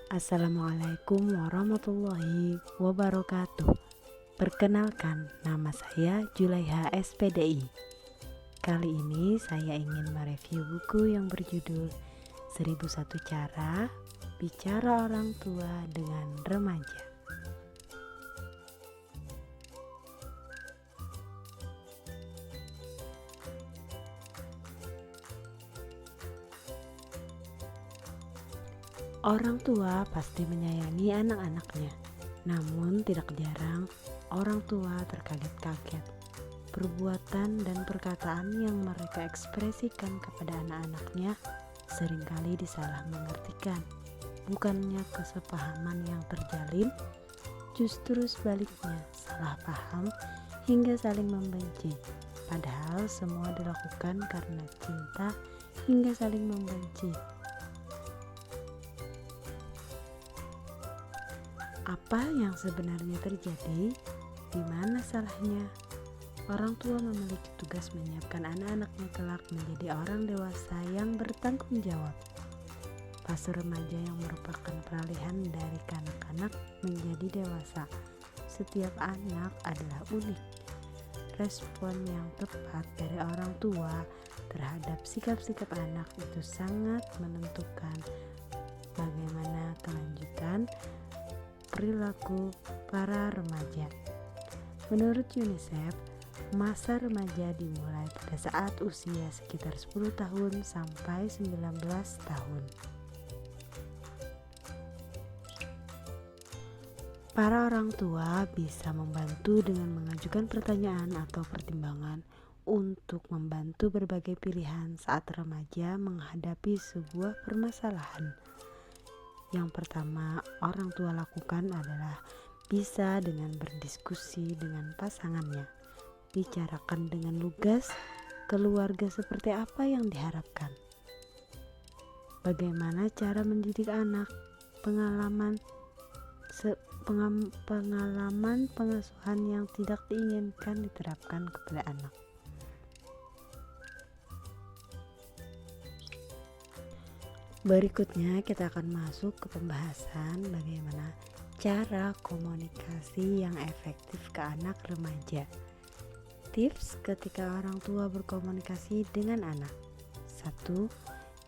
Assalamualaikum warahmatullahi wabarakatuh. Perkenalkan, nama saya Julaiha SPDI. Kali ini saya ingin mereview buku yang berjudul 1001 Cara Bicara Orang Tua dengan Remaja. Orang tua pasti menyayangi anak-anaknya, namun tidak jarang orang tua terkaget-kaget. Perbuatan dan perkataan yang mereka ekspresikan kepada anak-anaknya seringkali disalah mengertikan. Bukannya kesepahaman yang terjalin, justru sebaliknya salah paham hingga saling membenci. Padahal semua dilakukan karena cinta hingga saling membenci. Apa yang sebenarnya terjadi? Di mana salahnya? Orang tua memiliki tugas menyiapkan anak-anaknya kelak menjadi orang dewasa yang bertanggung jawab. Fase remaja yang merupakan peralihan dari kanak-kanak menjadi dewasa. Setiap anak adalah unik. Respon yang tepat dari orang tua terhadap sikap-sikap anak itu sangat menentukan bagaimana kelanjutan perilaku para remaja. Menurut UNICEF, masa remaja dimulai pada saat usia sekitar 10 tahun sampai 19 tahun. Para orang tua bisa membantu dengan mengajukan pertanyaan atau pertimbangan untuk membantu berbagai pilihan saat remaja menghadapi sebuah permasalahan. Yang pertama orang tua lakukan adalah bisa dengan berdiskusi dengan pasangannya. Bicarakan dengan lugas keluarga seperti apa yang diharapkan. Bagaimana cara mendidik anak, pengalaman pengasuhan yang tidak diinginkan diterapkan kepada anak. Berikutnya kita akan masuk ke pembahasan bagaimana cara komunikasi yang efektif ke anak remaja. Tips ketika orang tua berkomunikasi dengan anak. 1.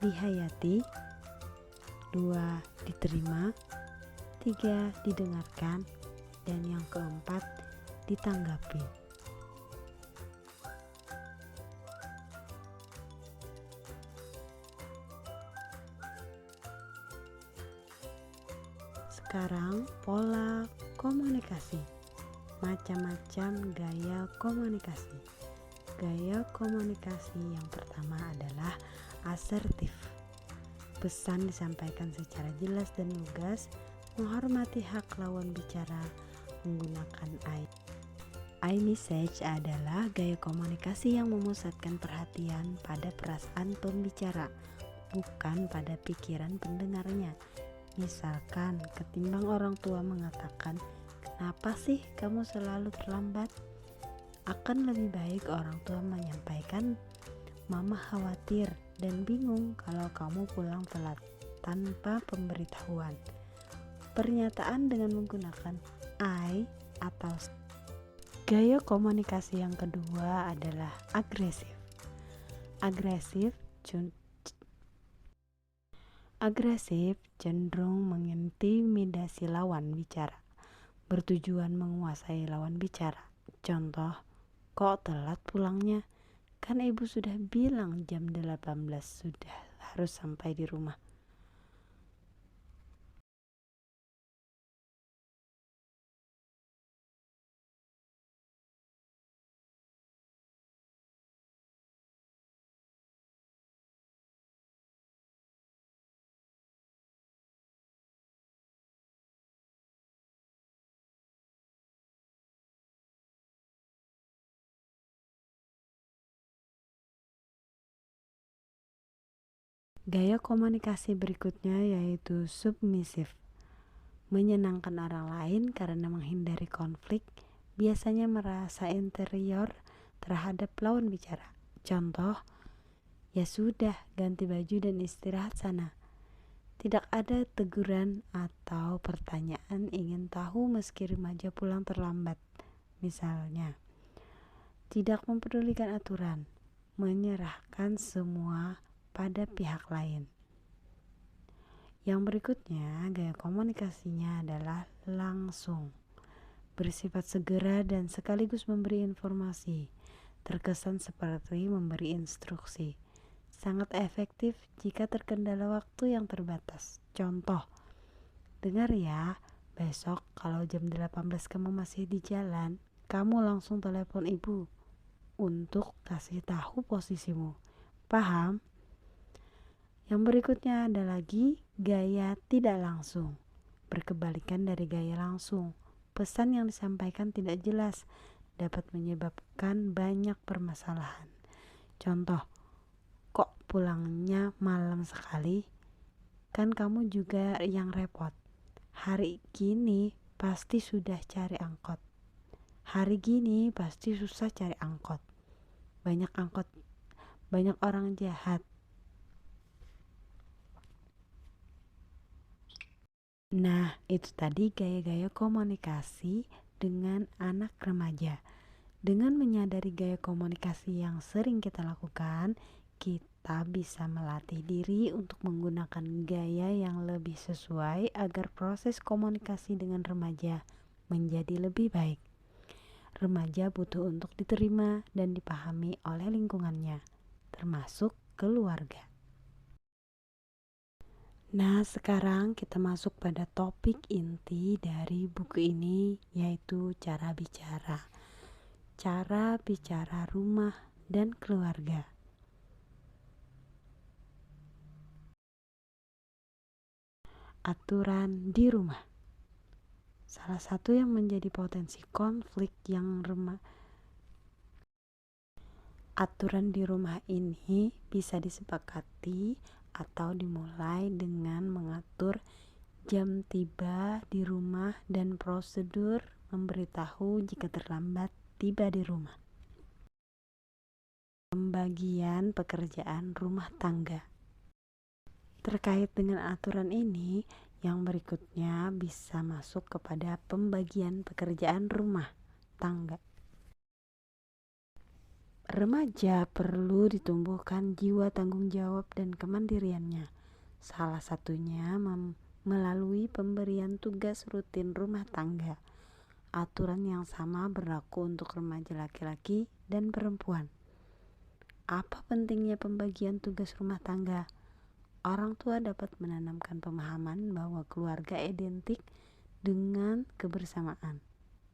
Dihayati. 2. Diterima. 3. Didengarkan. Dan yang keempat, ditanggapi. Sekarang pola komunikasi. Macam-macam gaya komunikasi. Gaya komunikasi yang pertama adalah asertif. Pesan disampaikan secara jelas dan lugas, menghormati hak lawan bicara, menggunakan iMessage adalah gaya komunikasi yang memusatkan perhatian pada perasaan pembicara, bukan pada pikiran pendengarnya. Misalkan, ketimbang orang tua mengatakan, "Kenapa sih kamu selalu terlambat?" Akan lebih baik orang tua menyampaikan, "Mama khawatir dan bingung kalau kamu pulang telat," tanpa pemberitahuan. Pernyataan dengan menggunakan I atau gaya komunikasi yang kedua adalah agresif. Agresif cenderung mengintimidasi lawan bicara, bertujuan menguasai lawan bicara. Contoh, "Kok telat pulangnya? Kan ibu sudah bilang jam 18 sudah harus sampai di rumah." Gaya komunikasi berikutnya yaitu submisif. Menyenangkan orang lain karena menghindari konflik, biasanya merasa interior terhadap lawan bicara. Contoh, "Ya sudah, ganti baju dan istirahat sana." Tidak ada teguran atau pertanyaan ingin tahu meski remaja pulang terlambat. Misalnya, tidak mempedulikan aturan, menyerahkan semua pada pihak lain. Yang berikutnya, gaya komunikasinya adalah langsung, bersifat segera dan sekaligus memberi informasi, terkesan seperti memberi instruksi. Sangat efektif jika terkendala waktu yang terbatas. Contoh, dengar ya, besok kalau jam 18 kamu masih di jalan, kamu langsung telepon ibu untuk kasih tahu posisimu. Paham? Yang berikutnya ada lagi gaya tidak langsung, berkebalikan dari gaya langsung. Pesan yang disampaikan tidak jelas, dapat menyebabkan banyak permasalahan. Contoh, kok pulangnya malam sekali? Kan kamu juga yang repot. Hari gini pasti sudah cari angkot. Hari gini pasti susah cari angkot. Banyak angkot, banyak orang jahat. Nah, itu tadi gaya-gaya komunikasi dengan anak remaja. Dengan menyadari gaya komunikasi yang sering kita lakukan, kita bisa melatih diri untuk menggunakan gaya yang lebih sesuai agar proses komunikasi dengan remaja menjadi lebih baik. Remaja butuh untuk diterima dan dipahami oleh lingkungannya, termasuk keluarga. Nah, sekarang kita masuk pada topik inti dari buku ini, yaitu cara bicara. Cara bicara rumah dan keluarga. Aturan di rumah. Salah satu yang menjadi potensi konflik yang aturan di rumah ini bisa disepakati atau dimulai dengan mengatur jam tiba di rumah dan prosedur memberitahu jika terlambat tiba di rumah. Pembagian pekerjaan rumah tangga. Terkait dengan aturan ini, yang berikutnya bisa masuk kepada pembagian pekerjaan rumah tangga. Remaja perlu ditumbuhkan jiwa tanggung jawab dan kemandiriannya. Salah satunya melalui pemberian tugas rutin rumah tangga. Aturan yang sama berlaku untuk remaja laki-laki dan perempuan. Apa pentingnya pembagian tugas rumah tangga? Orang tua dapat menanamkan pemahaman bahwa keluarga identik dengan kebersamaan.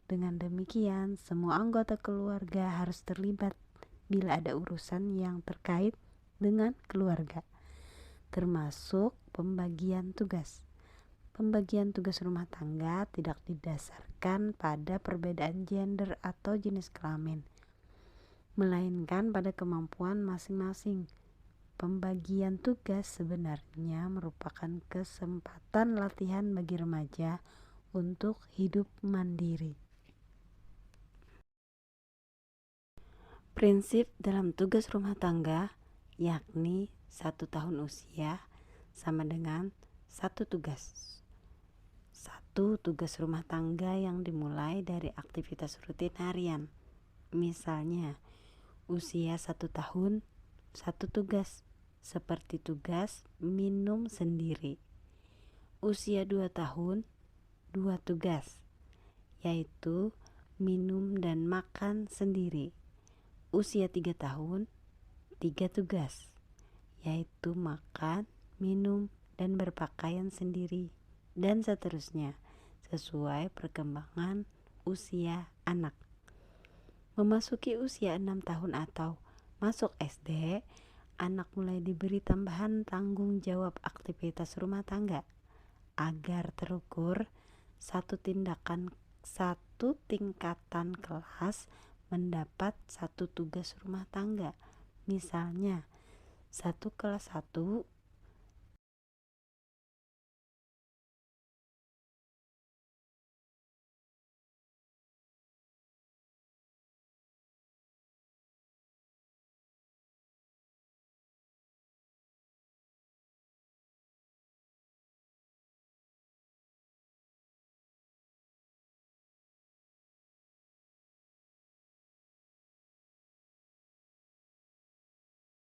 Dengan demikian, semua anggota keluarga harus terlibat bila ada urusan yang terkait dengan keluarga, termasuk pembagian tugas. Pembagian tugas rumah tangga tidak didasarkan pada perbedaan gender atau jenis kelamin, melainkan pada kemampuan masing-masing. Pembagian tugas sebenarnya merupakan kesempatan latihan bagi remaja untuk hidup mandiri. Prinsip dalam tugas rumah tangga, yakni 1 tahun usia sama dengan 1 tugas. 1 tugas rumah tangga yang dimulai dari aktivitas rutin harian. Misalnya, usia 1 tahun, 1 tugas, seperti tugas minum sendiri. Usia 2 tahun, 2 tugas, yaitu minum dan makan sendiri. Usia 3 tahun, 3 tugas, yaitu makan, minum, dan berpakaian sendiri, dan seterusnya, sesuai perkembangan usia anak. Memasuki usia 6 tahun atau masuk SD, anak mulai diberi tambahan tanggung jawab aktivitas rumah tangga agar terukur satu tingkatan kelas mendapat 1 tugas rumah tangga. Misalnya, 1 kelas 1